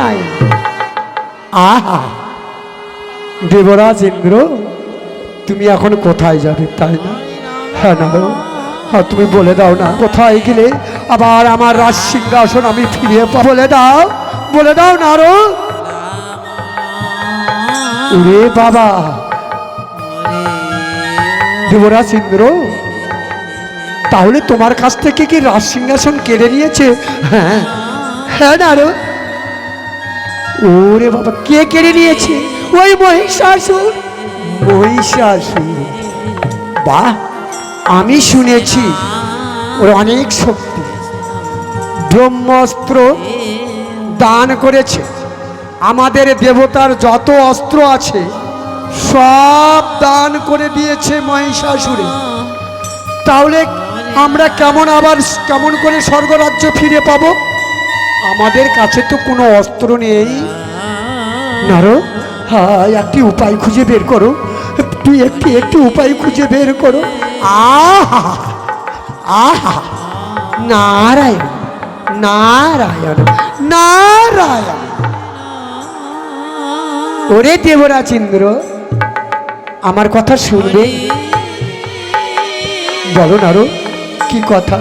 নারায়ণ। আহা, দেবরাজ ইন্দ্র, তুমি এখন কোথায় যাবে তাই না? হ্যাঁ নারদ, হ্যাঁ তুমি বলে দাও না, কোথায় গেলে আবার আমার রাজ সিংহাসন আমি ফিরিয়ে পাবো? বলে দাও নারদ। ওরে বাবা, দেবরাজ ইন্দ্র, তাহলে তোমার কাছ থেকে কি রাজ সিংহাসন কেড়ে নিয়েছে? হ্যাঁ হ্যাঁ নারদ। ওরে বাবা, কে কেড়ে নিয়েছে? ওই মহিষাসুর। মহিষাসুর, বাহ, আমি শুনেছি ওর অনেক শক্তি, ব্রহ্মাস্ত্র দান করেছে। আমাদের দেবতার যত অস্ত্র আছে সব দান করে দিয়েছে মহিষাসুরে। তাহলে আমরা কেমন করে স্বর্গরাজ্য ফিরে পাবো? আমাদের কাছে তো কোনো অস্ত্র নেই। নারদ, হ্যাঁ, একটি উপায় খুঁজে বের করো, তুই একটি উপায় খুঁজে বের করো। আহা আহা, নারায়ণ নারায়ণ নারায়ণ। ওরে দেবরাজ ইন্দ্র, আমার কথা শুনবে? বলো নারদ, কি কথা?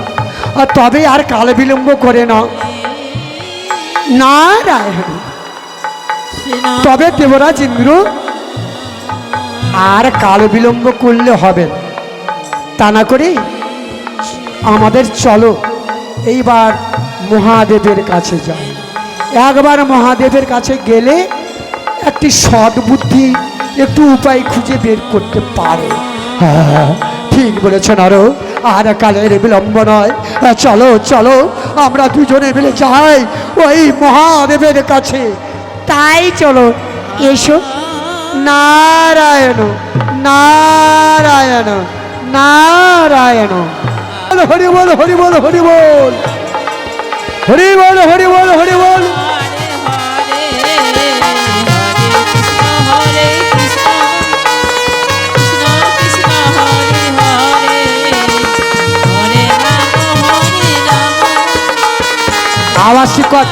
তবে আর কাল বিলম্ব করে না। নারায়ণ, তবে দেবরাজ ইন্দ্র, আর কাল বিলম্ব করলে হবে না। তা না করে আমাদের চলো এইবার মহাদেবের কাছে যাই। একবার মহাদেবের কাছে গেলে একটি সদ্বুদ্ধি, একটু উপায় খুঁজে বের করতে পারে। হ্যাঁ, ঠিক বলেছ নারদ, আর কালের বিলম্ব নয়। চলো চলো, আমরা দুজনে মিলে যাই ওই মহাদেবের কাছে। তাই চলো, এসো। নারায়ণ নারায়ণ নারায়ণ। হরি বল হরি বল হরি বল হরি বল হরি বল হরি বল। আওয়াজ শিকত।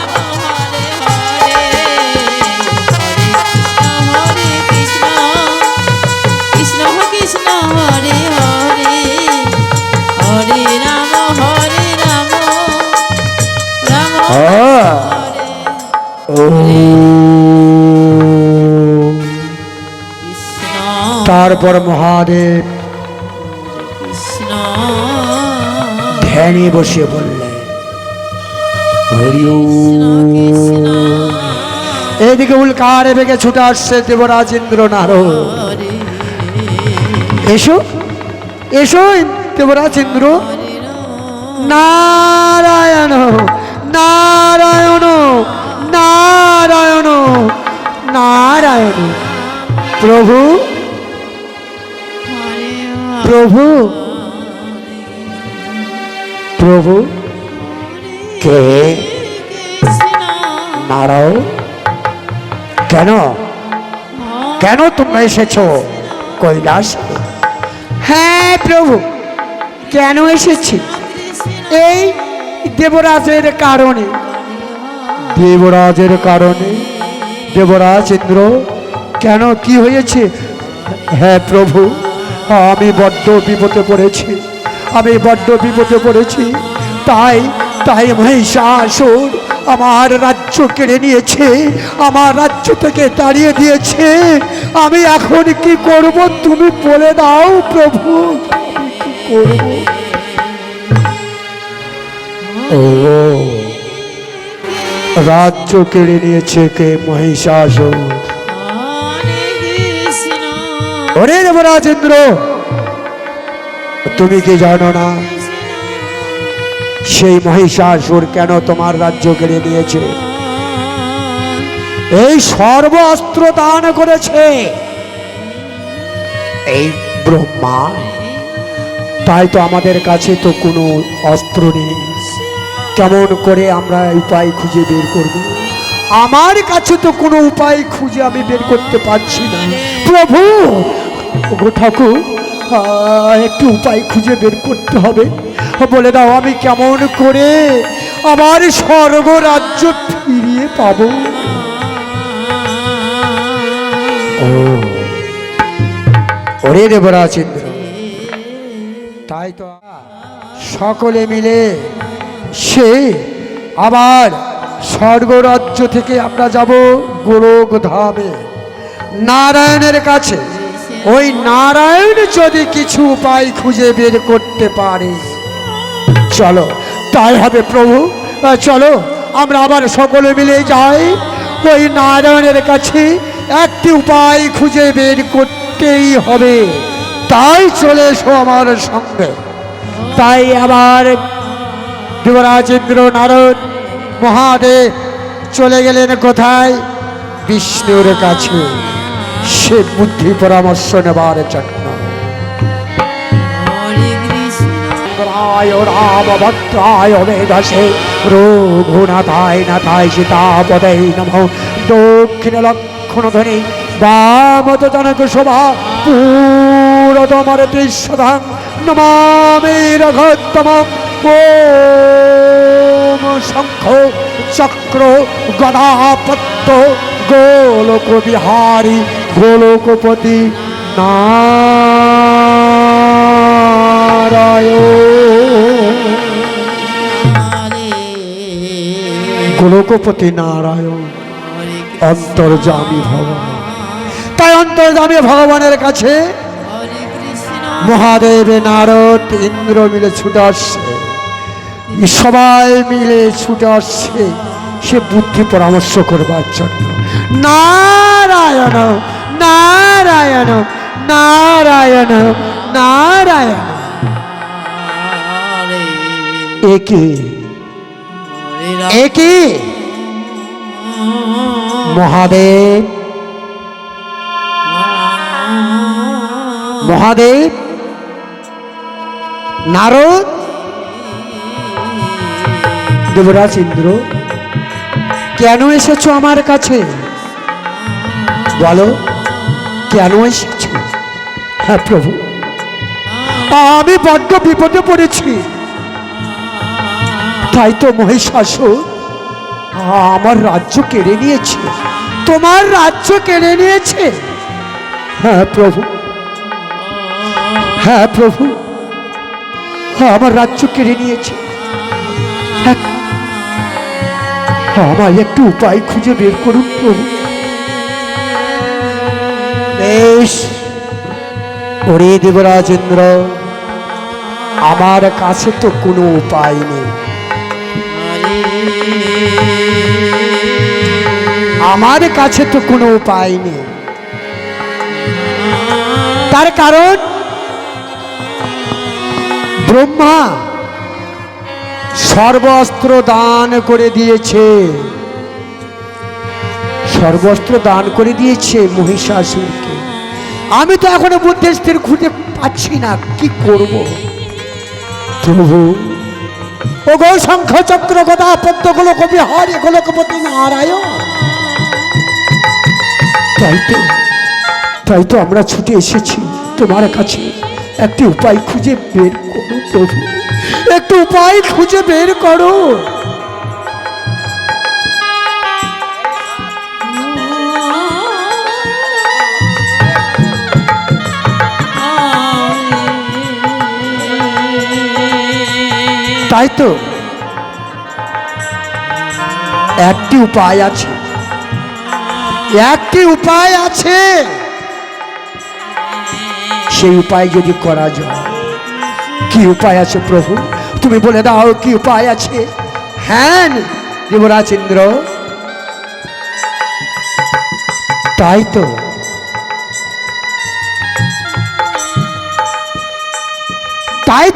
তারপর মহাদেব ধ্যানে বসে বললেন, হরি ওম। এদিকে উল্কারে বেগে ছুটে আসছে দেবরাজ ইন্দ্র। নারদ, এসো এসো দেবরাজ ইন্দ্র। নারায়ণ নারায়ণ নারায়ণ নারায়ণ। প্রভু প্রভু প্রভু। কে? নারায়ণ, কেন কেন তোমরা এসেছো কৈলাস? হ্যাঁ প্রভু, কেন এসেছি? এই দেবরাজের কারণে। দেবরাজের কারণে? দেবরাজ ইন্দ্র, কেন, কি হয়েছে? হ্যাঁ প্রভু, আমি বড্ড বিপদে পড়েছি, আমি বড্ড বিপদে পড়েছি। তাই মহিষাসুর আমার রাজ্য কেড়ে নিয়েছে, আমার রাজ্য থেকে তাড়িয়ে দিয়েছে। আমি এখন কি করব তুমি বলে দাও প্রভু, কি করব? ও, রাজ্য কেড়ে নিয়েছে কে? মহিষাসুর। ওরে দেবরাজ ইন্দ্র, তুমি কি জানো না সেই মহিষাসুর কেন তোমার রাজ্য কেড়ে নিয়েছে? এই সর্ব অস্ত্র দান করেছে এই ব্রহ্মা। তাই তো আমাদের কাছে তো কোনো অস্ত্র নেই, কেমন করে আমরা উপায় খুঁজে বের করব? আমার কাছে তো কোনো উপায় খুঁজে আমি বের করতে পারছি না প্রভু। গো ঠাকুর, একটু উপায় খুঁজে বের করতে হবে, বলে দাও আমি কেমন করে আমার স্বর্গ রাজ্য ফিরিয়ে পাবো? ও ওরে দেবরাজ ইন্দ্র, তাই তো সকলে মিলে সে আবার স্বর্গরাজ্য থেকে আমরা যাব গোলক ধামে নারায়ণের কাছে। ওই নারায়ণ যদি কিছু উপায় খুঁজে বের করতে পারে, চলো তাই হবে প্রভু। চলো আমরা আবার সকলে মিলে যাই ওই নারায়ণের কাছে। একটি উপায় খুঁজে বের করতেই হবে, তাই চলে এসো আমার সঙ্গে। তাই আবার যুবরাজ ইন্দ্র, নারদ, মহাদেব চলে গেলেন কোথায়? বিষ্ণুর কাছে, সে বুদ্ধি পরামর্শ নেবার জন্য। রাম ভদ্রায় মেধসে রঘুনাথায় নাথায় সীতাপদে নমঃ। দক্ষিণে লক্ষণ ধ্বনি বামত জনক শোভা পুরোদমর দৃশ্যধাম নমামি রঘোত্তমম। ওম শঙ্খ চক্র গদা পদ্ম গোলক বিহারী গোলকপতি নারায়ণ। গোলকপতি নারায়ণ অন্তর্যামী ভগবান। তাই অন্তর্যামী ভগবানের কাছে মহাদেব, নারদ, ইন্দ্র মিলে ছুটে আসছে। সবাই মিলে ছুটে আসছে সে বুদ্ধি পরামর্শ করবার জন্য। নারায়ণ নারায়ণ নারায়ণ নারায়ণ। একে মহাদেব মহাদেব নারদ, দেবরাজ ইন্দ্র, কেন এসেছো আমার কাছে? বলো কেন এসেছো? হ্যাঁ প্রভু, আমি বড্ড বিপদে পড়েছি। তাই তো মহিষাসুর আমার রাজ্য কেড়ে নিয়েছে। তোমার রাজ্য কেড়ে নিয়েছে? হ্যাঁ প্রভু, হ্যাঁ প্রভু, আমার রাজ্য কেড়ে নিয়েছে। আমার একটু উপায় খুঁজে বের করুন প্রভু। বেশ, ওরে দেবরাজ ইন্দ্র, আমার কাছে তো কোনো উপায় নেই। আমার কাছে তো কোনো উপায় নেই। তার কারণ ব্রহ্মা সর্বস্ত্র দান করে দিয়েছে। সর্বস্ত্র দান করে দিয়েছে মহিষাসুরকে। আমি তো এখনো বুদ্ধি স্থির খুঁজে পাচ্ছি না, কি করব প্রভু। ও গো শঙ্খ চক্র গদা পদ্ম গোলক বিহারী গোলকপতি নারায়ণ। তাই তো আমরা ছুটে এসেছি তোমার কাছে। একটি উপায় খুঁজে বের করো প্রভু, একটু উপায় খুঁজে বের করো। তাই তো একটি উপায় আছে, একটি উপায় আছে। সেই উপায় যদি করা যায়। কি উপায় আছে প্রভু? তুমি বলে দাও কি উপায় আছে। হ্যাঁ দেবরাজ ইন্দ্র, তাই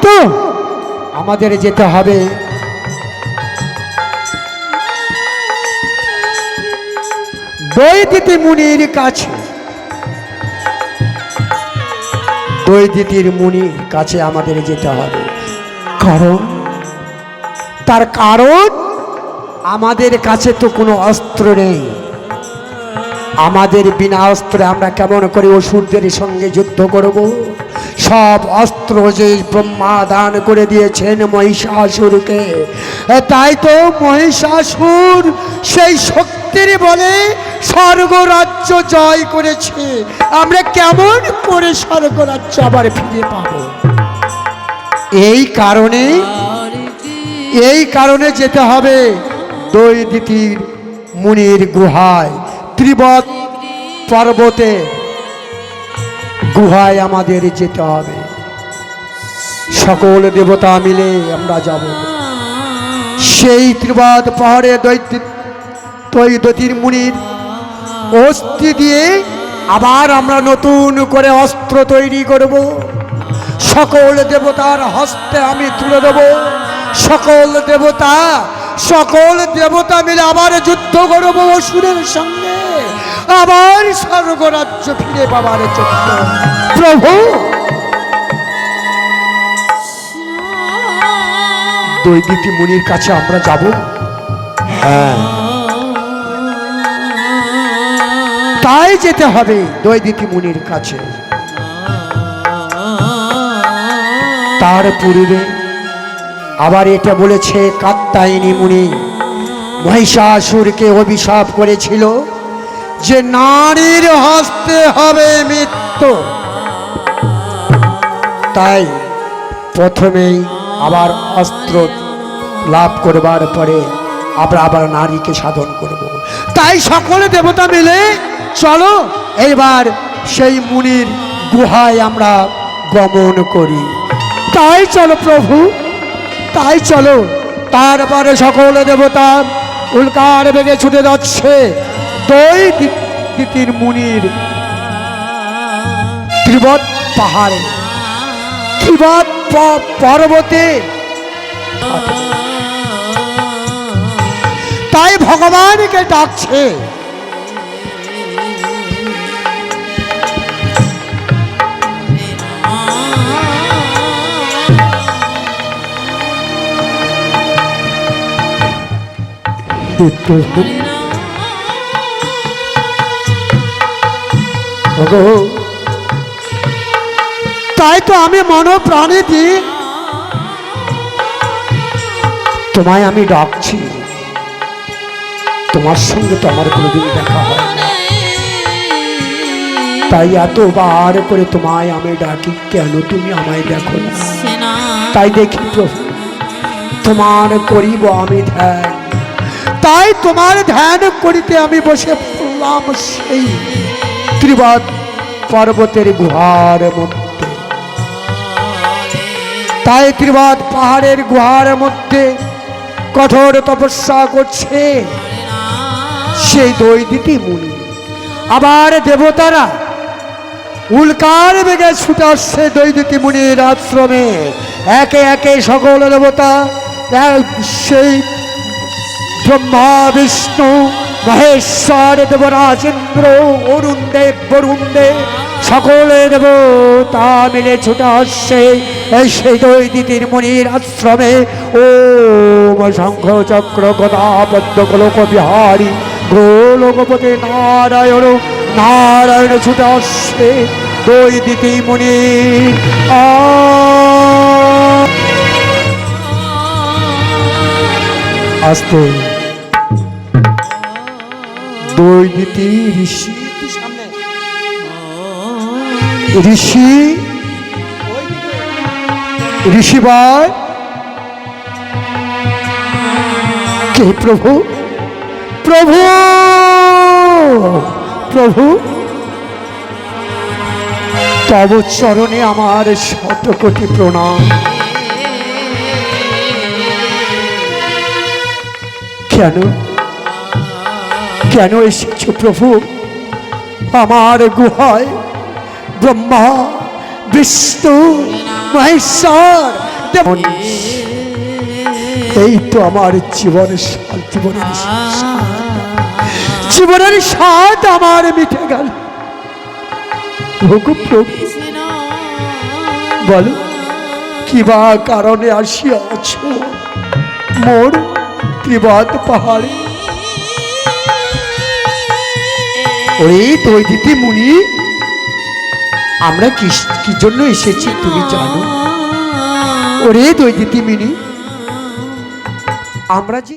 তো আমাদের যেতে হবে দৈদিতি মুনির কাছে। দৈদিতির মুনির কাছে আমাদের যেতে হবে। তার কারণ আমাদের কাছে তো কোনো অস্ত্র নেই। আমাদের বিনা অস্ত্রে আমরা কেমন করে অসুরদের সঙ্গে যুদ্ধ করব? সব অস্ত্র যে ব্রহ্মা দান করে দিয়েছেন মহিষাসুরকে। তাই তো মহিষাসুর সেই শক্তির বলে স্বর্গ রাজ্য জয় করেছে, আমরা কেমন করে স্বর্গ রাজ্য আবার ফিরে পাবো? এই কারণে যেতে হবে দৈদিতির মুনির গুহায়, ত্রিবত পর্বতে গুহায় আমাদের যেতে হবে। সকল দেবতা মিলে আমরা যাব। সেই ত্রিবত পাহাড়ে দৈদিতির মুনির অস্থি দিয়ে আবার আমরা নতুন করে অস্ত্র তৈরি করব। সকল দেবতার হস্তে আমি তুলে দেব। সকল দেবতা মিলে আবার যুদ্ধ করব অসুরের সঙ্গে, আবার স্বর্গরাজ্য ফিরে পাবার জন্য। প্রভু, দৈদিতি মুনির কাছে আমরা যাব। হ্যাঁ, তাই যেতে হবে দৈদিতি মুনির কাছে। তার পূর্বে আবার এটা বলেছে কাত্যায়নী মুনি মহিষাসুরকে অভিশাপ করেছিল যে নারীর হস্তে হবে মৃত্যু। তাই প্রথমেই আবার অস্ত্র লাভ করবার পরে আমরা আবার নারীকে সাধন করব। তাই সকলে দেবতা মিলে চলো এবার সেই মুনির গুহায় আমরা গমন করি। তাই চলো প্রভু, তাই চলো। তারপরে সকল দেবতা উল্কার বেগে ছুটে যাচ্ছে দৈদিতির মুনির ত্রিবত পাহাড়ে, ত্রিবত পর্বতে। তাই ভগবানকে ডাকছে। তাই তো আমি মন প্রাণে দিই তোমায় আমি ডাকছি। তোমার সঙ্গে তো আমার কোনোদিন দেখা হয় না, তাই এতবার করে তোমায় আমি ডাকি, কেন তুমি আমায় দেখো না? তাই দেখি প্রভু, তোমার করিব আমি ধ্যান। তাই তোমার ধ্যান করিতে আমি বসে পড়লাম সেই ত্রিবত পর্বতের গুহার মধ্যে। তাই ত্রিবত পাহাড়ের গুহার মধ্যে কঠোর তপস্যা করছে সেই দৈদিতি মুনি। আবার দেবতারা উল্কার বেগে ছুটে আসছে দৈদিতি মুনির আশ্রমে। একে একে সকল দেবতা, সেই ব্রহ্মা বিষ্ণু মহেশ্বর দেবরাজেন্দ্র অরুণ দেব বরুণ দেব সকলে দেবতা মিলে ছুটে আসছে এই সেই দৈদিতির মুনির আশ্রমে। ওম শঙ্খ চক্র গদা পদ্ম গোলক বিহারী গোলকপতি নারায়ণ নারায়ণ ছুটে আসছে দৈদিতি মুনি। আস্তে দৈদিতি ঋষি ঋষিবার কে? প্রভু, প্রভু, প্রভু, তব চরণে আমার শতকোটি প্রণাম। কেন কেন এসেছ প্রভু আমার গুহায়? ব্রহ্মা বিষ্ণু মহেশ্বর এই তো আমার জীবনের স্বাদ আমার মিটে গেল। প্রভু বলো কি বা কারণে আসিয়াছ মোর ত্রিবত পাহাড়ে? ওই দৈদিতি মুনি, আমরা কি জন্য এসেছি তুমি জানো? ওরে দৈদিতি মুনি, আমরা যে